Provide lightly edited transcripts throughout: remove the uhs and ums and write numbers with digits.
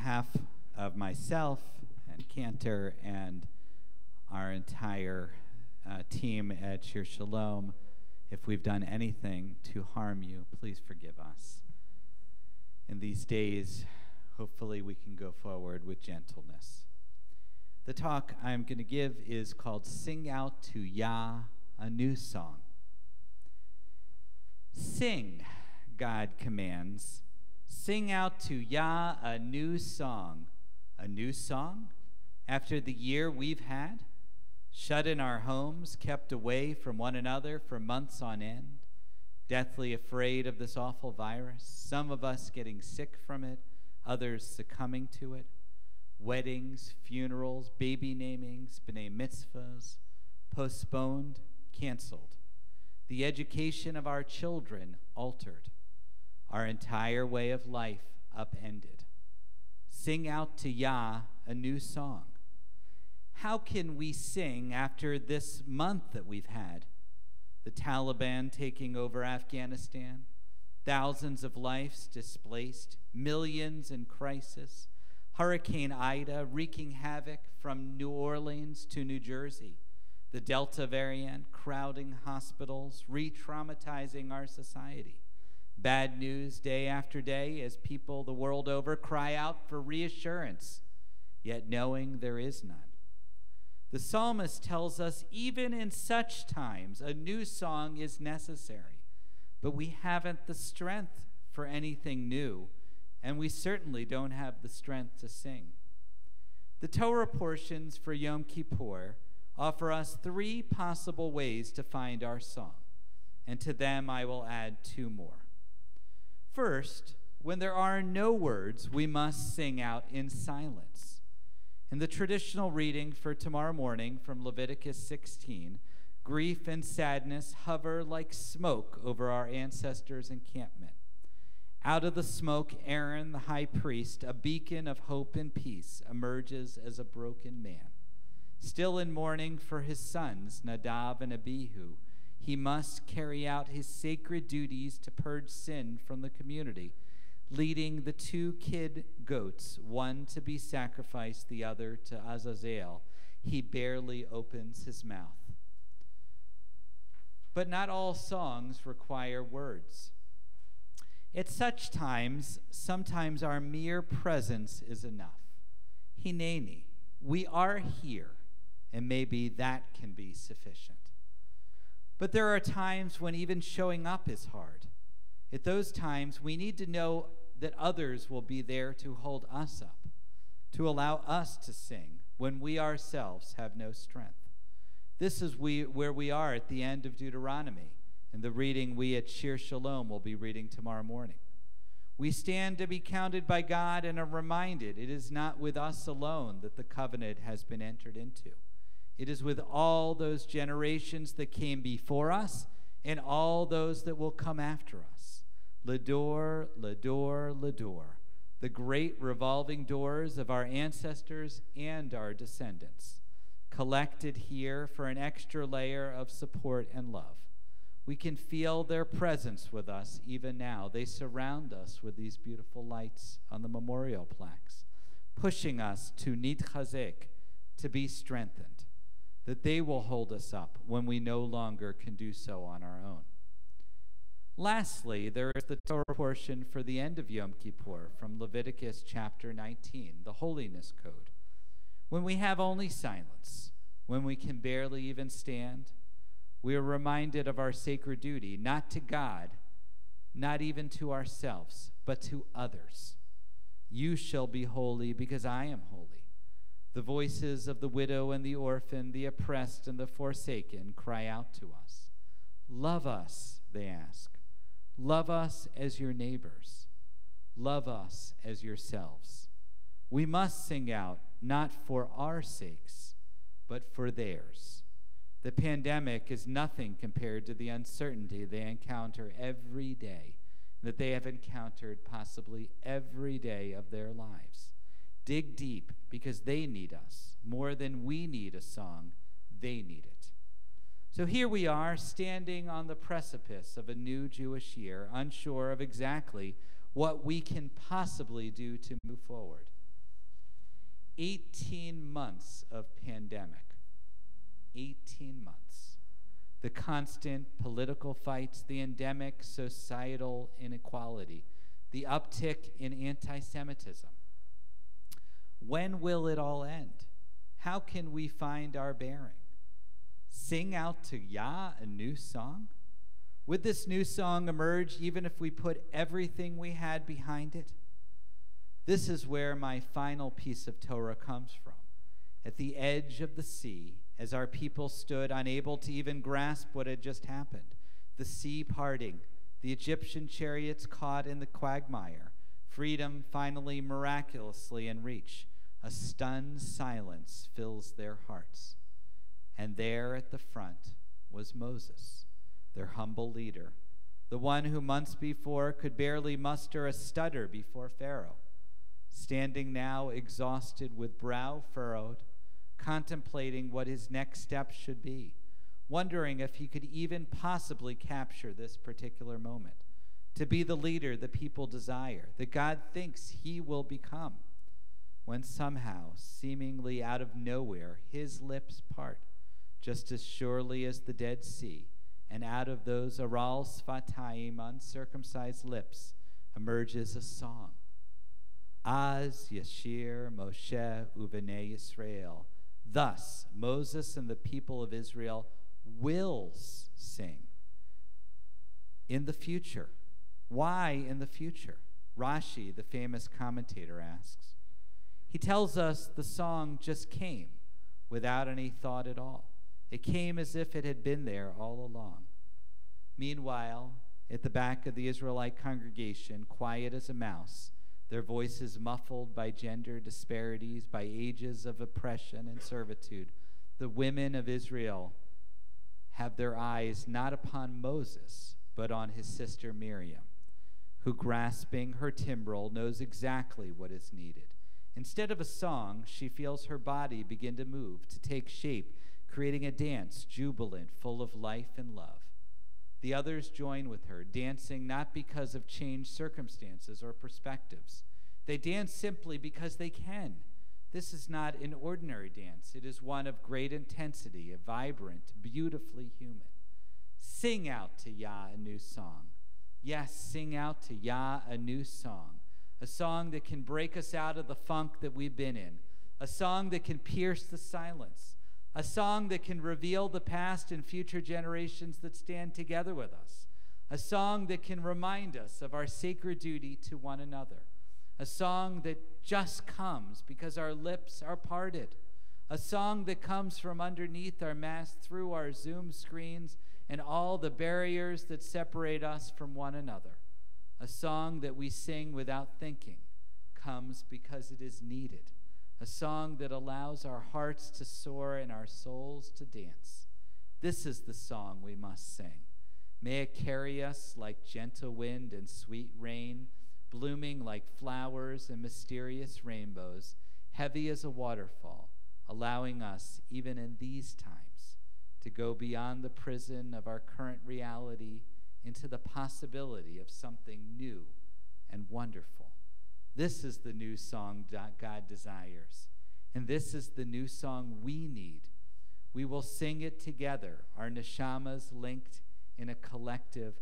behalf of myself and Cantor and our entire team at Shir Shalom, if we've done anything to harm you, please forgive us. In these days, hopefully we can go forward with gentleness. The talk I'm going to give is called Sing Out to Yah, a New Song. Sing, God commands. Sing out to Yah a new song. A new song? After the year we've had? Shut in our homes, kept away from one another for months on end, deathly afraid of this awful virus, some of us getting sick from it, others succumbing to it. Weddings, funerals, baby namings, b'nai mitzvahs, postponed, canceled. The education of our children altered. Our entire way of life upended. Sing out to Yah a new song. How can we sing after this month that we've had? The Taliban taking over Afghanistan, thousands of lives displaced, millions in crisis, Hurricane Ida wreaking havoc from New Orleans to New Jersey, the Delta variant crowding hospitals, re-traumatizing our society. Bad news day after day as people the world over cry out for reassurance, yet knowing there is none. The psalmist tells us even in such times a new song is necessary, but we haven't the strength for anything new, and we certainly don't have the strength to sing. The Torah portions for Yom Kippur offer us three possible ways to find our song, and to them I will add two more. First, when there are no words, we must sing out in silence. In the traditional reading for tomorrow morning from Leviticus 16, grief and sadness hover like smoke over our ancestors' encampment. Out of the smoke, Aaron, the high priest, a beacon of hope and peace, emerges as a broken man. Still in mourning for his sons, Nadab and Abihu, he must carry out his sacred duties to purge sin from the community, leading the two kid goats, one to be sacrificed, the other to Azazel. He barely opens his mouth. But not all songs require words. At such times, sometimes our mere presence is enough. Hineni, we are here, and maybe that can be sufficient. But there are times when even showing up is hard. At those times, we need to know that others will be there to hold us up, to allow us to sing when we ourselves have no strength. This is where we are at the end of Deuteronomy, and the reading we at Shir Shalom will be reading tomorrow morning. We stand to be counted by God and are reminded it is not with us alone that the covenant has been entered into. It is with all those generations that came before us and all those that will come after us. L'dor, l'dor, l'dor, the great revolving doors of our ancestors and our descendants, collected here for an extra layer of support and love. We can feel their presence with us even now. They surround us with these beautiful lights on the memorial plaques, pushing us to nitchazek, to be strengthened, that they will hold us up when we no longer can do so on our own. Lastly, there is the Torah portion for the end of Yom Kippur from Leviticus chapter 19, the Holiness Code. When we have only silence, when we can barely even stand, we are reminded of our sacred duty, not to God, not even to ourselves, but to others. You shall be holy because I am holy. The voices of the widow and the orphan, the oppressed and the forsaken cry out to us. Love us, they ask. Love us as your neighbors. Love us as yourselves. We must sing out, not for our sakes, but for theirs. The pandemic is nothing compared to the uncertainty they encounter every day, that they have encountered possibly every day of their lives. Dig deep, because they need us. More than we need a song, they need it. So here we are, standing on the precipice of a new Jewish year, unsure of exactly what we can possibly do to move forward. 18 months of pandemic. 18 months. The constant political fights, the endemic societal inequality, the uptick in anti-Semitism. When will it all end? How can we find our bearing? Sing out to Yah a new song? Would this new song emerge even if we put everything we had behind it? This is where my final piece of Torah comes from. At the edge of the sea, as our people stood unable to even grasp what had just happened, the sea parting, the Egyptian chariots caught in the quagmire, freedom finally miraculously in reach, a stunned silence fills their hearts. And there at the front was Moses, their humble leader, the one who months before could barely muster a stutter before Pharaoh, standing now exhausted with brow furrowed, contemplating what his next step should be, wondering if he could even possibly capture this particular moment, to be the leader the people desire, that God thinks he will become, when somehow, seemingly out of nowhere, his lips part, just as surely as the Dead Sea, and out of those Aral Sfatayim, uncircumcised lips, emerges a song. Az Yashir Moshe Uvenei Yisrael. Thus, Moses and the people of Israel will sing. In the future. Why in the future? Rashi, the famous commentator, asks. He tells us the song just came without any thought at all. It came as if it had been there all along. Meanwhile, at the back of the Israelite congregation, quiet as a mouse, their voices muffled by gender disparities, by ages of oppression and servitude, the women of Israel have their eyes not upon Moses, but on his sister Miriam, who, grasping her timbrel, knows exactly what is needed. Instead of a song, she feels her body begin to move, to take shape, creating a dance jubilant, full of life and love. The others join with her, dancing not because of changed circumstances or perspectives. They dance simply because they can. This is not an ordinary dance. It is one of great intensity, a vibrant, beautifully human. Sing out to Yah a new song. Yes, sing out to Yah a new song. A song that can break us out of the funk that we've been in. A song that can pierce the silence. A song that can reveal the past and future generations that stand together with us. A song that can remind us of our sacred duty to one another. A song that just comes because our lips are parted. A song that comes from underneath our mask, through our Zoom screens, and all the barriers that separate us from one another. A song that we sing without thinking comes because it is needed. A song that allows our hearts to soar and our souls to dance. This is the song we must sing. May it carry us like gentle wind and sweet rain, blooming like flowers and mysterious rainbows, heavy as a waterfall, allowing us, even in these times, to go beyond the prison of our current reality into the possibility of something new and wonderful. This is the new song God desires, and this is the new song we need. We will sing it together, our neshamas linked in a collective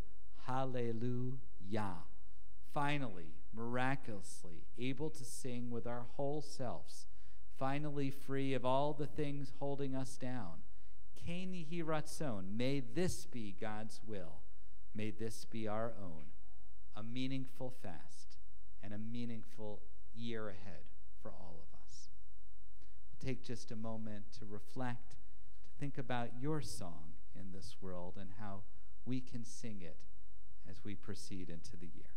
hallelujah. Finally, miraculously, able to sing with our whole selves, finally free of all the things holding us down. Ken Yehi Ratzon, may this be God's will. May this be our own, a meaningful fast and a meaningful year ahead for all of us. We'll take just a moment to reflect, to think about your song in this world and how we can sing it as we proceed into the year.